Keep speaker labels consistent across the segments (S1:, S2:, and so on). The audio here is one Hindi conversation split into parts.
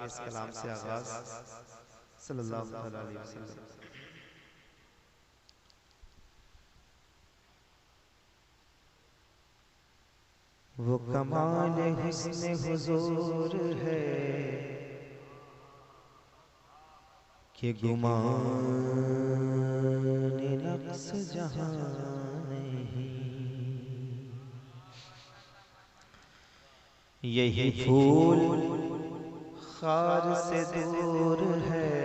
S1: इस कलाम से आगाज सल्लल्लाहु अलैहि वसल्लम। वो कमाल हुस्न हुजूर है कि गुमान नक्स जहां नहीं। यही फूल खार से दूर है,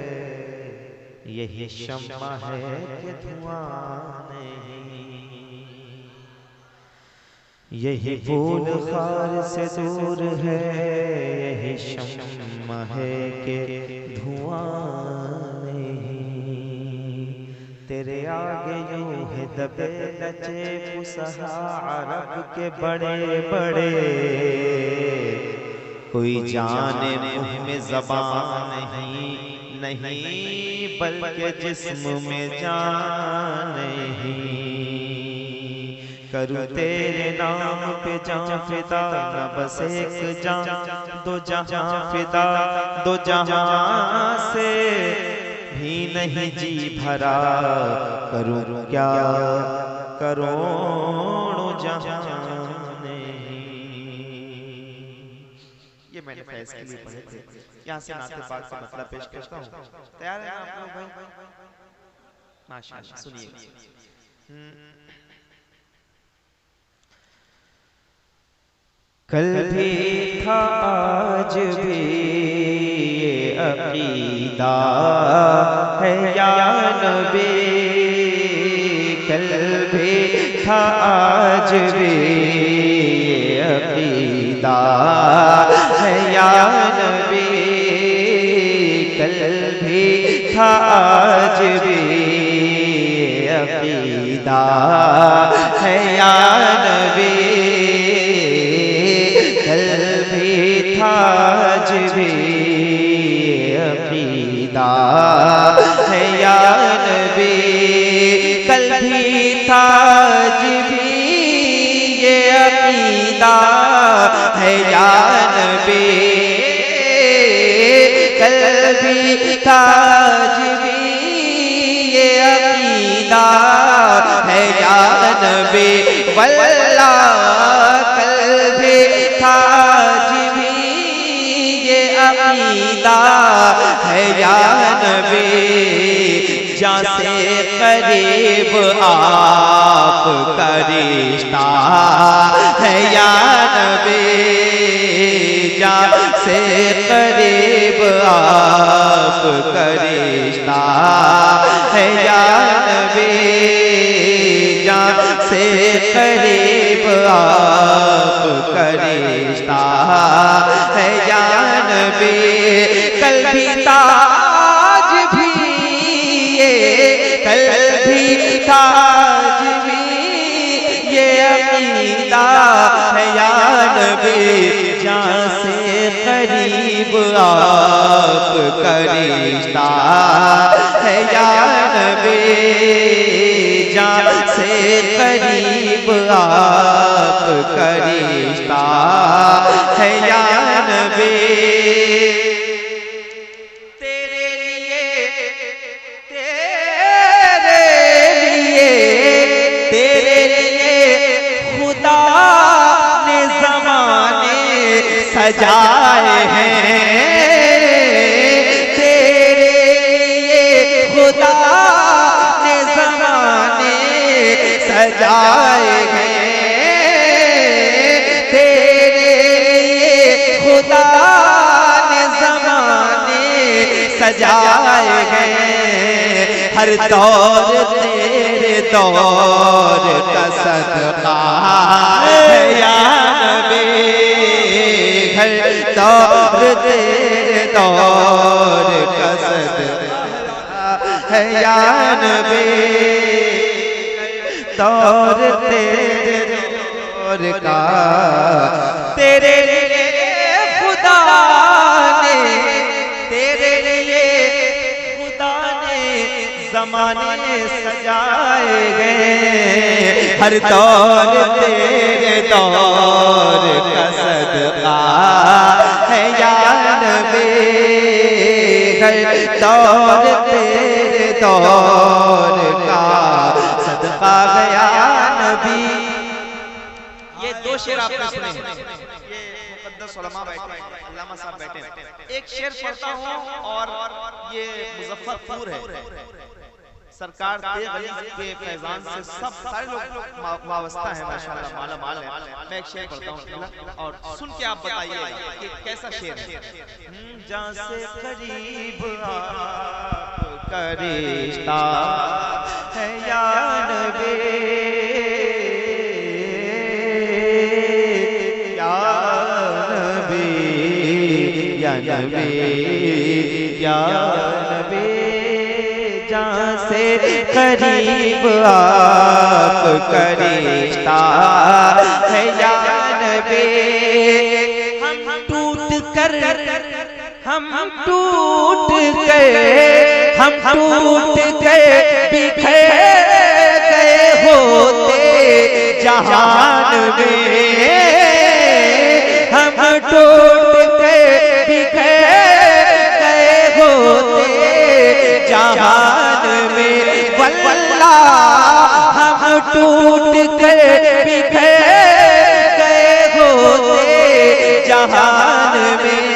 S1: यही शम्मा है कि धुआं नहीं। यही फूल खार से दूर है, यही शम्मा है कि धुआं नहीं। तेरे आगे यूं है दबे लचे फुसहा अरब के बड़े बड़े, कोई जाने मुँह में ज़बान नहीं बल्कि जिस्म में जान नहीं। करूँ तेरे नाम पे जान फिदा, न बस एक जान दो जहां फिदा, दो जहां से भी नहीं जी भरा। करूँ क्या करोड़ों जहां नहीं। ये मैंने फैज के लिए पढ़े थे। यहाँ से नाते पाक का मतलब पेश करता हूँ। तैयार है आप लोग भाई? माशाअल्लाह सुनिए। कल भी था आज भी ये अकीदा है या नबी, कल भी था आज भी ये अकीदा है या नबी, कल भी था आज भी ये अकीदा है या नबी, कल भी था आज भी अकीदा है या नबी, कल भी था आज भी ये अकीदा है या नबी, कल भी था आज भी ये अकीदा है या नबी। वल्लाह कल भी था आज भी ये अकीदा है या नबी। जान से करीब आप का रिश्ता है या नबी, जान से करीब आप का रिश्ता है या नबी, जान से करीब आप का रिश्ता है या नबी। कल भी था आज भी ये, कल भी था आज भी ये अकीदा है या नबी, जान से करीब आप का रिश्ता है या नबी, जान से करीब आप का रिश्ता है या नबी। तेरे लिए खुदा ने ज़माने सजाए हैं, तेरे लिए खुदा ने ज़माने सजाए हैं, तेरे लिए खुदा ने ज़माने सजाए हैं। हर दौर तेरे दौर का सदका है या नबी, हर दौर तेरे दौर का सदका है या नबी, दौर तेरे दौर का। तेरे लिए खुदा ने, तेरे लिए खुदा ने ज़माने सजाए गए, हर दौर तेरे दौर का सदका है या नबी, घर दौर तेरे दौर का सदका गया नबी।
S2: ये दो शेर आपने सुने हैं, ये मुक़द्दस उलमा बैठे, उलमा साहब बैठे। एक शेर पढ़ता हूँ और ये मुज़फ्फरपुर है, सरकार तेग़लीज़ के फैज़ान से सब सारे लोग वाबस्ता है माशाअल्लाह, माला माल है। मैं एक शेर पढ़ता हूँ और सुन के आप बताइए कि कैसा शेर है।
S1: जहाँ से करीब आपका रिश्ता है या नबी, या नबी, या नबी, या नबी। जहाँ से करीब आपका रिश्ता है या नबी, हम टूट कर बिखर गए होते जहान में, हम टूट के बिखर गए होते जहान में। वल्लाह हम टूट कर बिखर गए होते जहान में।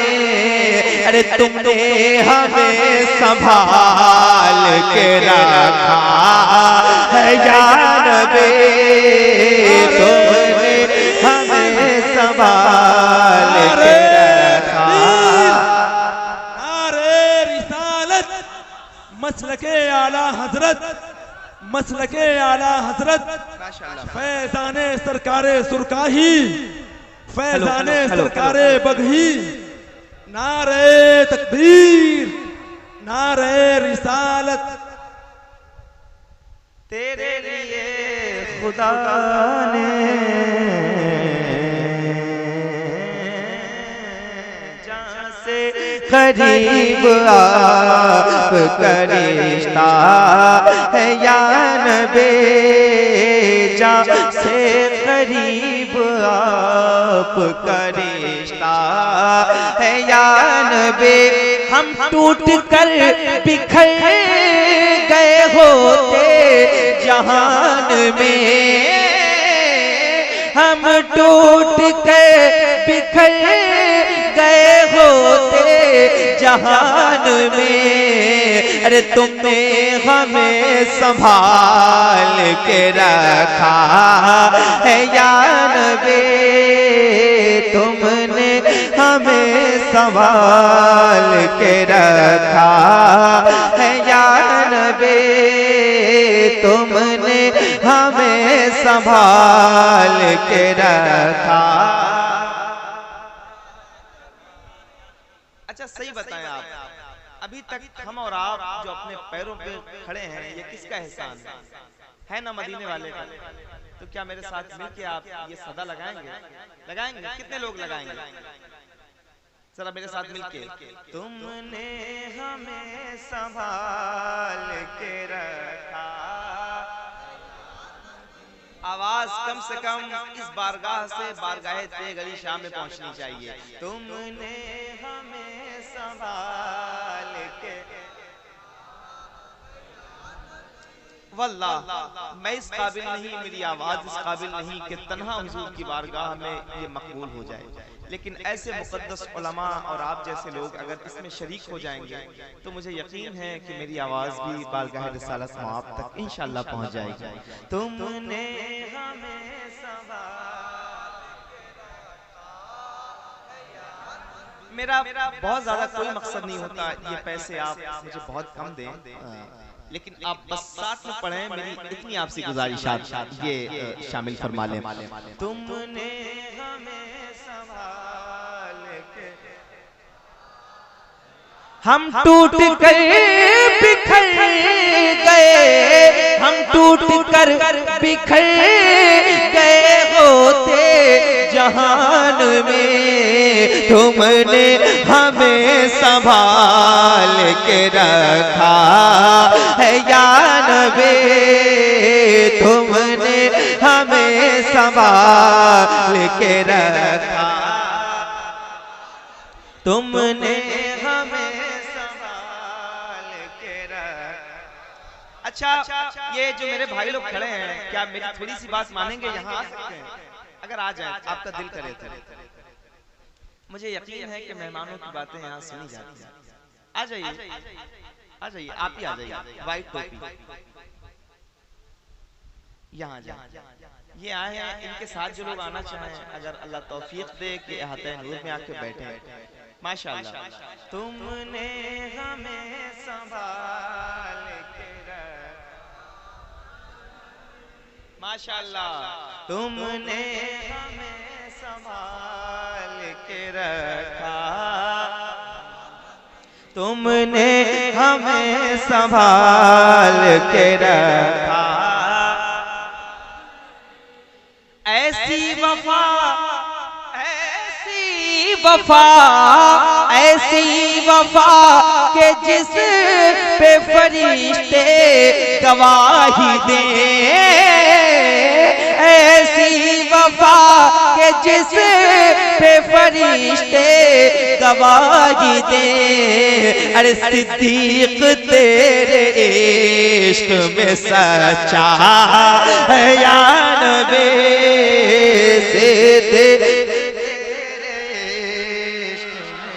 S1: अरे तुमने हमें संभाल के रखा है या नबी, तुमने हमें संभाल के रखा।
S3: नारे रिसालत, मसलके आला हजरत, मसलके आला हजरत, फैज़ाने सरकारे सुरकाही, फैज़ाने सरकारे बगही। नारे तकबीर, नारे रिसालत।
S1: तेरे लिए खुदा ने जहाँ से करीब आपका रिश्ता है या नबी, जहाँ से करीब आपका रिश्ता है या नबी। हम टूट कर बिखर गए होते जहान में, हम टूट कर बिखर गए होते जहान में। अरे तुमने हमें संभाल के रखा है या नबी, तुमने हमें संभाल के रखा है या नबी, तुमने हमें संभाल के रखा।
S2: अच्छा सही बताएं आप, अभी तक हम और आप जो अपने पैरों पे खड़े हैं, ये किसका एहसान है ना मदीने वाले का। तो क्या मेरे साथ मिलके आप ये सदा लगाएंगे? लगाएंगे? कितने लोग लगाएंगे? जरा मेरे साथ मिलके।
S1: तुमने हमें संभाल के रखा।
S2: आवाज कम से कम इस बारगाह से बारगाह तेग़ली शाह में पहुंचनी चाहिए।
S1: तुमने हमें संभाल के,
S2: वल्लाह मैं इस काबिल नहीं, मेरी आवाज इस काबिल नहीं कि तन्हा हुजूर की बारगाह में ये मकबूल हो जाए। लेकिन ऐसे मुक़द्दस उलमा और आप जैसे लोग अगर इसमें शरीक हो जाएंगे तो मुझे यकीन है कि मेरी आवाज भी बारगाह रिसालत मआब तक इंशाअल्लाह पहुंच जाएगी।
S1: तुमने हमें संभाल।
S2: मेरा बहुत ज्यादा कोई मकसद नहीं होता ये पैसे आप मुझे बहुत कम दें, लेकिन आप बस साथ में पढ़ें, मेरी इतनी आपसे गुजारिशात ये शामिल फरमा लें।
S1: तुमने हमें संभाल के, हम टूट कर बिखर गए, हम टूट कर बिखर गए होते जहान में। तुमने हमें संभाल के रखा है या नबी, तुमने हमें संभाल के रखा, तुमने हमें संभाल
S2: अच्छा, ये जो मेरे भाई लोग खड़े हैं, क्या मेरी थोड़ी सी बात मानेंगे? यहाँ आ सकते हैं? अगर आ जाए आपका दिल करे तो। मुझे यकीन है कि मेहमानों की बातें यहाँ सुनी जाती हैं। आ जाइए, आ जाइए, आप ही आ जाइए। व्हाइट टोपी, यहाँ जाइए। ये आए हैं, इनके साथ जो लोग आना चाहें, अगर अल्लाह तौफीक दे कि अहाते नूर में आके बैठे, माशाअल्लाह। तुमने हमें संभाल के माशाअल्लाह, तुमने हमें संभाल के रखा, तुमने हमें संभाल के रखा। ऐसी वफा, ऐसी वफा, ऐसी वफा के जिस पे फरिश्ते गवाही दे, ऐसी वफा के जिस पे फरिश्ते गवाही दे। अरे सिद्दीक तेरे इश्क में सच्चा है या नबी, सिद्दीक तेरे इश्क में।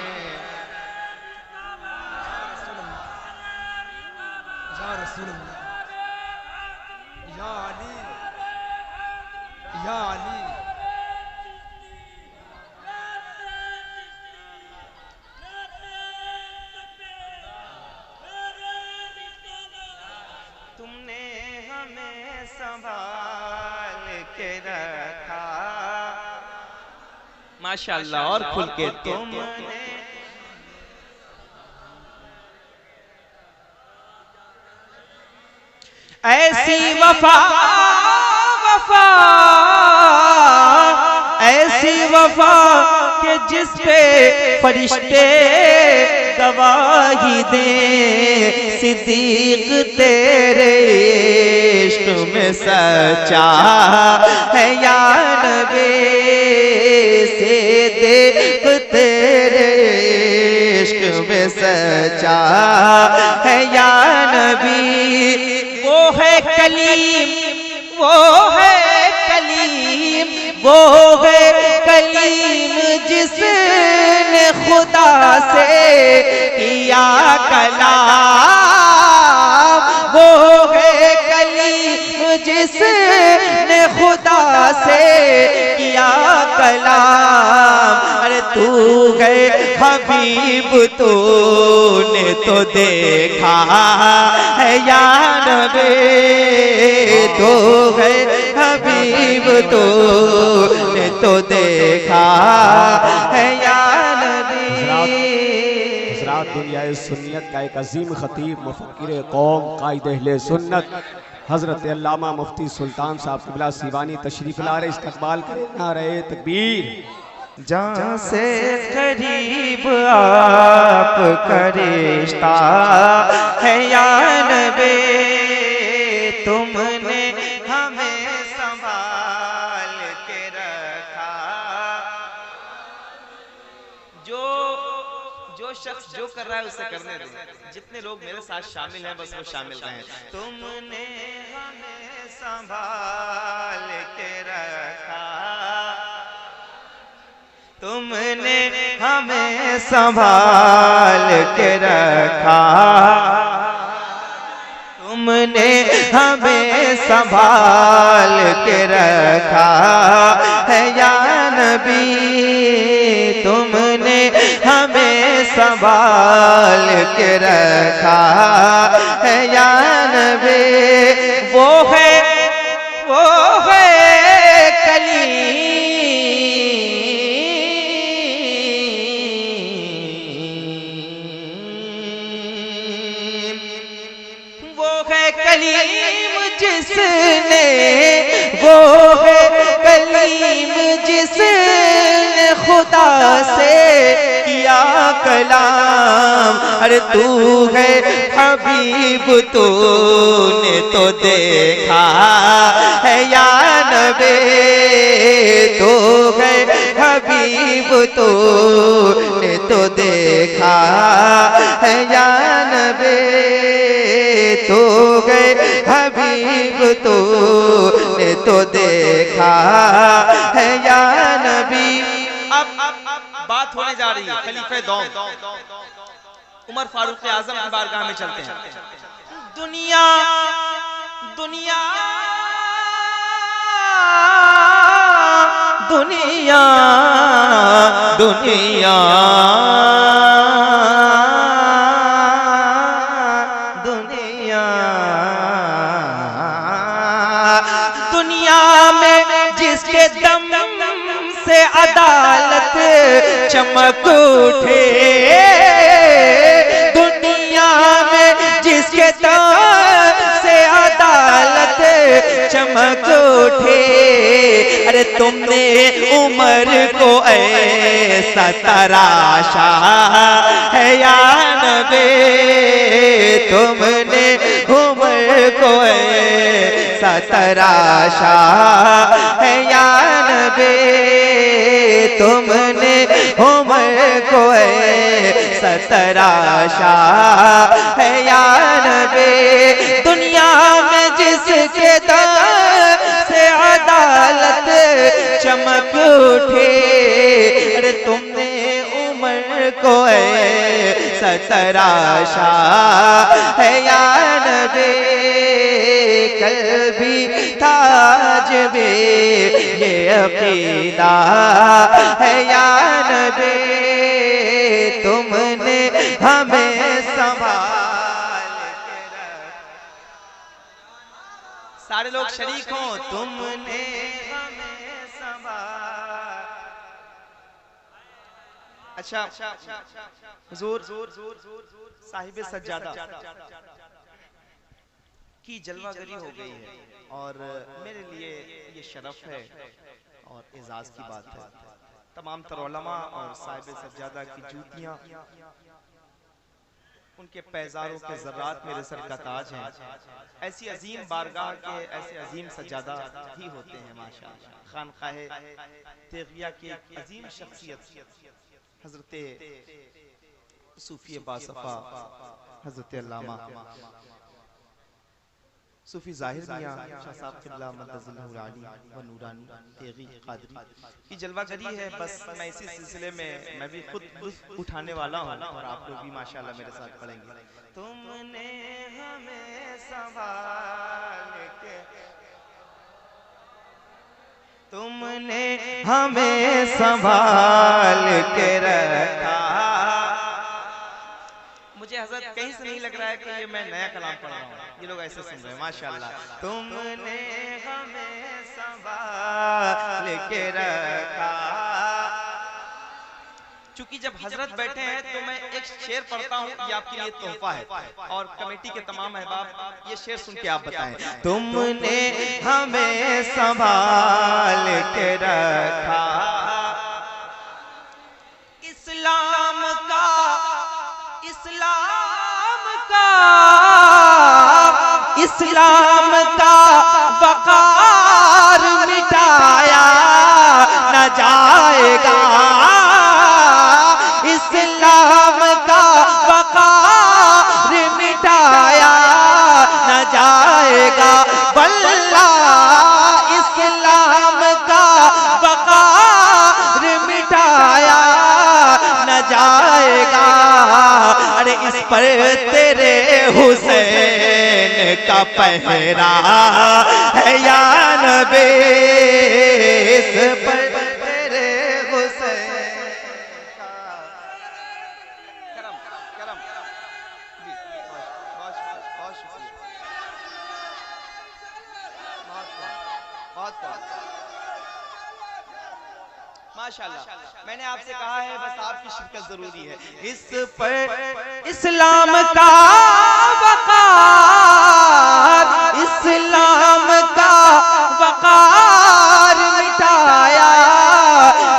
S3: या रसूल अल्लाह, या अली, या अली।
S2: तुमने हमें संभाल के रखा, माशाअल्लाह। और खुल के तुमने ऐसी वफा, वफा, ऐसी वफा के जिस पे फरिश्ते गवाही दे। सिद्दीक तेरे इश्क में सच्चा है या नबी, सिद्दीक तेरे इश्क में सच्चा है या नबी। वो है कलीम, वो है कलीम, वो है कलीम जिसने खुदा से किया कलाम, वो है कलीम जिसने खुदा से किया कलाम। अरे तू है हबीब, तूने तो देखा है या नबी, तू है हबीब, तूने तो देखा है या नबी।
S4: हज़रात दुनिया सुन्नियत का एक अजीम खतीब, मुफक्किर कौम, कायद अहले सुन्नत हज़रत अल्लामा मुफ्ती सुल्तान साहब क़िबला सीवानी तशरीफ़ ला रहे, इस्तक़बाल करें। नारे तकबीर।
S1: जहाँ से करीब आपका रिश्ता है या नबी, तुमने हमें संभाल के रखा।
S2: जो शख्स जो कर रहा है उसे करने दो। जितने लोग मेरे साथ शामिल हैं बस वो शामिल रहें।
S1: तुमने हमें संभाल के रखा, तुमने हमें संभाल के रखा, तुमने हमें संभाल के रखा है या नबी, तुमने हमें संभाल के रखा है या नबी। वो है कलीम जिसने, वो है कलीम जिसने खुदा से किया कलाम। अरे तू है हबीब, तूने तो देखा है या नबी, तू है हबीब, तूने तो देखा है या नबी, तो गए हबीब तो ने तो देखा है या नबी।
S2: अब बात होने जा रही है खलीफे दौम उमर फारूक आजम की बारगाह में चलते हैं। दुनिया दुनिया
S1: दुनिया दुनिया दुनिया दुनिया में जिसके दम से अदालत चमक उठे, दुनिया में जिसके दम से अदालत चमक उठे। अरे तुमने उमर को ऐसा तराशा है या नबी, तुमने उमर को ऐसा तराशा है या नबी, तुमने उमर को ऐसा तराशा है या नबी। दुनिया में जिसके दम से अदालत चमक उठे, अरे तुमने उमर को ऐसा तराशा है या नबी। कल भी ताज में ये अकीदा है या नबी, तुमने हमें संभाल के रखा।
S2: सारे लोग शरीक हों।
S1: तुमने हमें संभाल।
S2: अच्छा हुजूर साहिब सज्जादा की जलवागरी हो गई है और मेरे लिए ये शरफ है और एजाज की बात है। तमाम तर उलमा और साहिब सज्जादा की जूतियां, उनके पैजारों के ज़र्रात मेरे सर का ताज हैं। ऐसी अजीम बारगाह के ऐसे अजीम सज्जादा ही होते हैं माशाअल्लाह। खानकाहे तेगिया की अजीम शख्सियत हजरत सूफी बासफा हजरत अल्लामा सूफी जाहिर मियां शाह साहब क़िबला मद्दज़िल्लहु आली व नूरानी तेगी क़ादरी की जलवागरी है। बस मैं इसी सिलसिले में मैं भी खुद उठाने वाला हूँ और आप लोग भी माशाअल्लाह मेरे साथ पढ़ेंगे।
S1: तुमने हमें संभाल के, तुमने हमें संभाल के रखा।
S2: मुझे हजरत कहीं से नहीं लग रहा है कि ये मैं नया कलाम पढ़ रहा हूँ, ये लोग ऐसे सुन रहे हैं माशाअल्लाह।
S1: तुमने हमें संभाल के रखा।
S2: चूंकि जब हजरत बैठे हैं तो मैं एक शेर पढ़ता हूँ, ये आपके लिए तोहफा है और कमेटी के तमाम अहबाब ये शेर सुन के आप बताएं।
S1: तुमने हमें संभाल के रखा, इस्लाम का इस्लाम का वक़ार मिटाया न जाएगा, इस्लाम का वक़ार मिटाया न जाएगा। वल्लाह इस्लाम का वक़ार मिटाया न जाएगा। अरे इस पर तेरे हुसैन का पहरा है या नबी, इस पर तेरे हुसैन का।
S2: करम करम जी, बहुत शुक्रिया, बहुत माशाअल्लाह। मैंने आपसे कहा है बस आपकी शिरकत जरूरी है।
S1: इस पर इस्लाम का वक़ार, इस्लाम का वक़ार मिटाया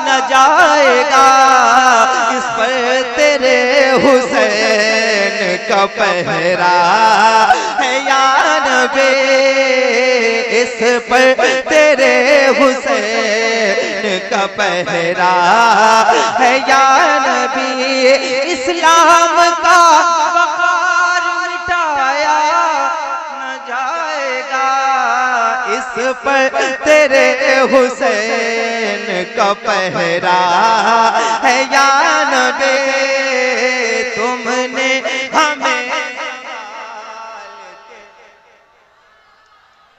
S1: न जाएगा। इस पर तेरे हुसैन का पहरा है या नबी, इस पर तेरे हुसैन का पहरा है या नबी। इस्लाम का वक़ार मिटाया इस पर तेरे हुसैन का पहरा है या नबी, तुमने हमें।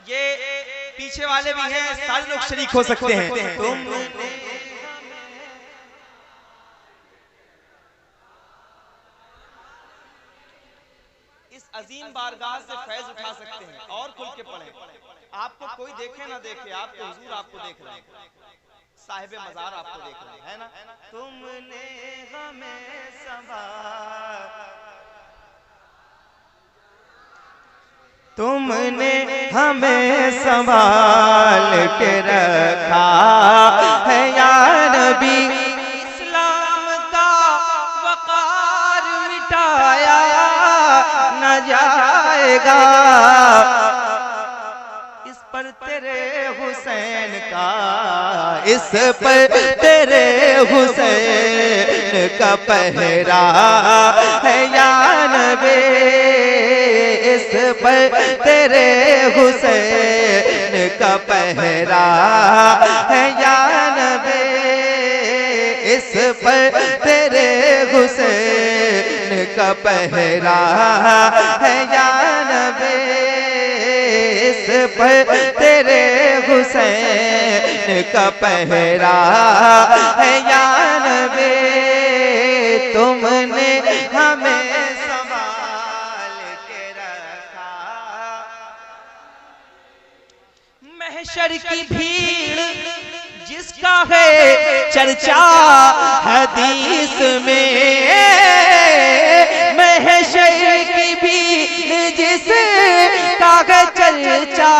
S2: ये पीछे वाले भी हैं, सारे लोग शरीक हो सकते हैं। इस अजीम बारगाह से फैज उठा सकते हैं और खुल के पढ़ें। आपको कोई देखे ना देखे, आपको हुजूर आपको देख रहे हैं, साहिब मजार आपको देख रहे हैं, है ना?
S1: तुमने हमें संभाल, तुमने हमें संभाल के रखा है या नबी, इस्लाम का वकार मिटाया न जाएगा, इस पर तेरे हुसैन का, इस पर तेरे हुसैन का पहरा है या नबी, इस पर तेरे हुसैन का पहरा है या नबी, इस पर तेरे हुसैन का पहरा है या नबी, इस पर तेरे हुसैन का पहरा है या नबी, तुमने हमें संभाल के रखा। महशर की भीड़ जिसका है चर्चा हदीस में, महशर की भीड़ जिसका है चर्चा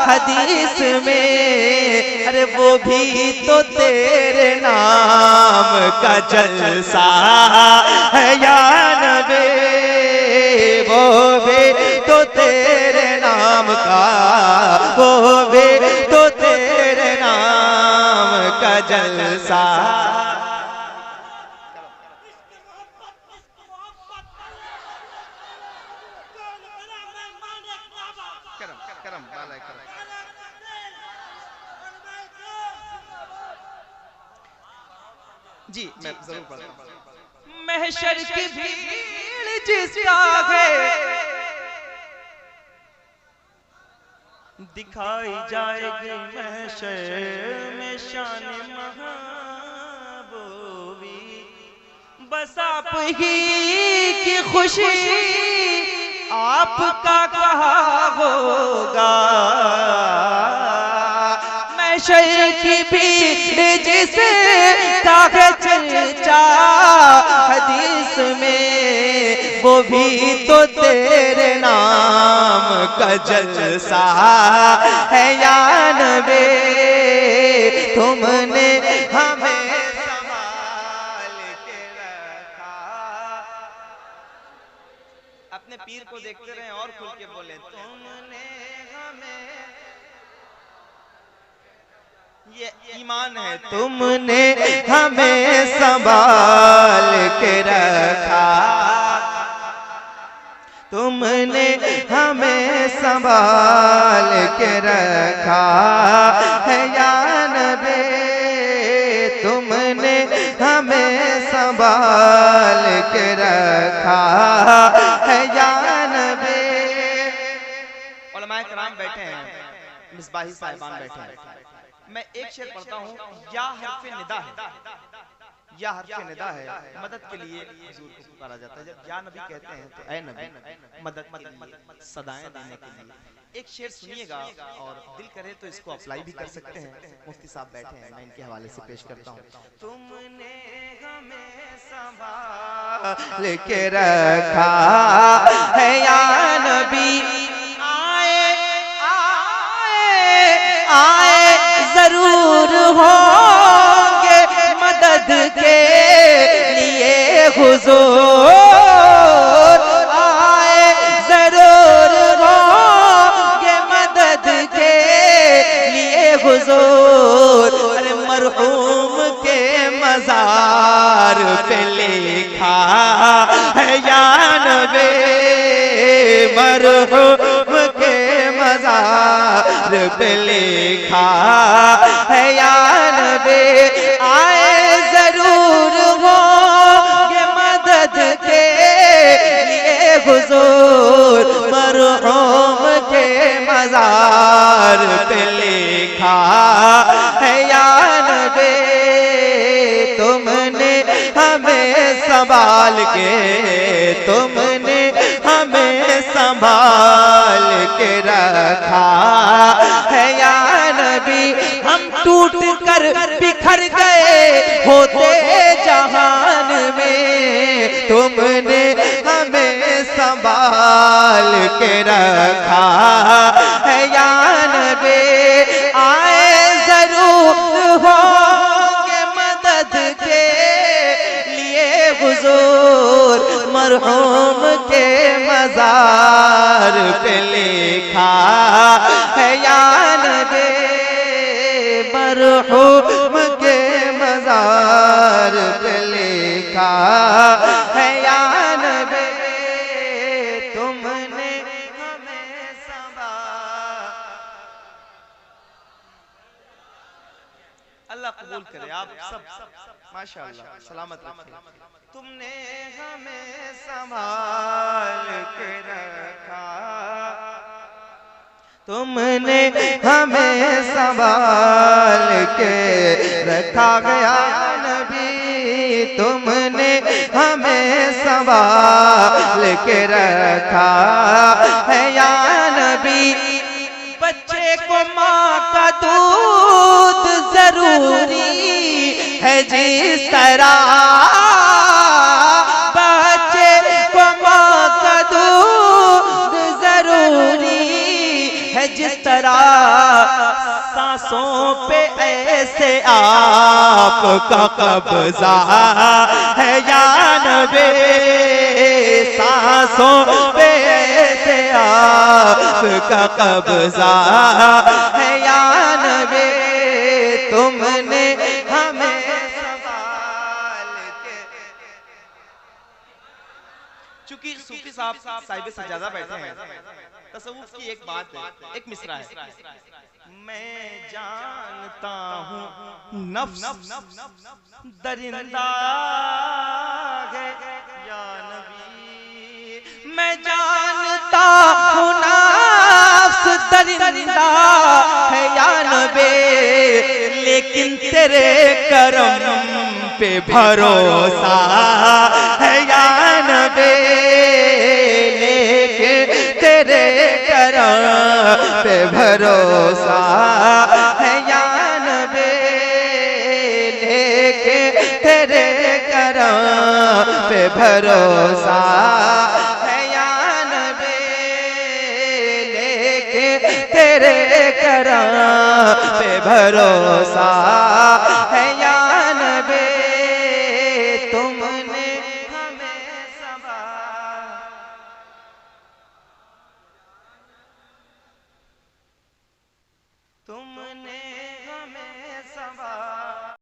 S1: हदीस में, अरे वो भी तो तेरे नाम का जलसा है या नबी, वो भी तो तेरे नाम का, वो भी तो तेरे नाम का जलसा।
S2: जी मैं जरूर पढ़ूंगा।
S1: महशर की भीड़ जिसका है दिखाई जाएगी महशर में शान महबूबी, बस आप ही की खुशी आपका कहा होगा, महशर की भीड़ जिसका है चर्चा हदीस में, वो भी तो तेरे नाम का जलसा है या नबी, तुमने हमें संभाल के रखा।
S2: अपने पीर को देखते रहे और खुल के बोले,
S1: तुमने हमें,
S2: ये ईमान है।
S1: तुमने हमें संभाल के रखा, तुमने हमें संभाल के रखा है या नबी, तुमने हमें संभाल के रखा है या नबी।
S2: उलमाए कराम बैठे हैं, मिसबाही साहिबान बैठे हैं। मैं एक शेर पढ़ता हूँ, या हर्फ़े निदा है, या हर्फ़े निदा है, मदद के लिए हुजूर को पुकारा जाता है। जब या नबी कहते हैं तो ऐ नबी, मदद के लिए, सदाएं देने के लिए। एक शेर सुनिएगा और दिल करे तो इसको अप्लाई भी कर सकते हैं। मुफ्ती साहब बैठे हैं, मैं इनके हवाले से पेश करता हूँ।
S1: तुमने हमें संभाल के रखा है या नबी, आए आए आए जरूर होंगे मदद के लिए हुजूर, आए जरूर होंगे मदद के लिए हुजूर, अरे मरहूम के मजार पे लिखा है या नबी, मरहूम के मजार पे लिखा है या नबी आए जरूर होंगे मदद के लिए हुजूर मरहूम के मजार पे लिखा है या नबी तुमने हमें संभाल के तुमने हमें संभाल के रखा है या नबी हम टूट कर बिखर गए होते जहान में तुमने हमें संभाल के रखा है या नबी आए जरूर होंगे मदद के लिए हुजूर मरहूम के मजार पे लिखा है या नबी मरहूम के मजार पे लिखा है या नबी तुमने हमें संभाल।
S2: अल्लाह कबूल करे आप सब माशाअल्लाह सलामत रखे।
S1: तुमने हमें संभाल के रखा तुमने हमें संभाल के रखा गया नबी तुमने हमें संभाल के रखा है या नबी बच्चे को माँ का दूध जरूरी है जिस तरह बच्चे को माँ का दूध जरूरी है जिस तरह सांसों पे ऐसे आपका कब्जा है या नबी सांसों पे ऐसे आपका कब्जा है या नबी तुमने हमें संभाल के।
S2: चूंकि सूफी साहब साहिब से ज्यादा बैठे हैं तसव्वुफ की एक बात है एक मिसरा है
S1: मैं जानता हूँ नफ्स दरिंदा है या नबी मैं जानता हूँ नफ्स दरिंदा है या नबी लेकिन तेरे करम पे भरोसा है या नबी लेकिन तेरे करम पे भरोसा है या नबी लेकिन तेरे करम पे भरोसा है या नबी लेकिन तेरे करम पे भरोसा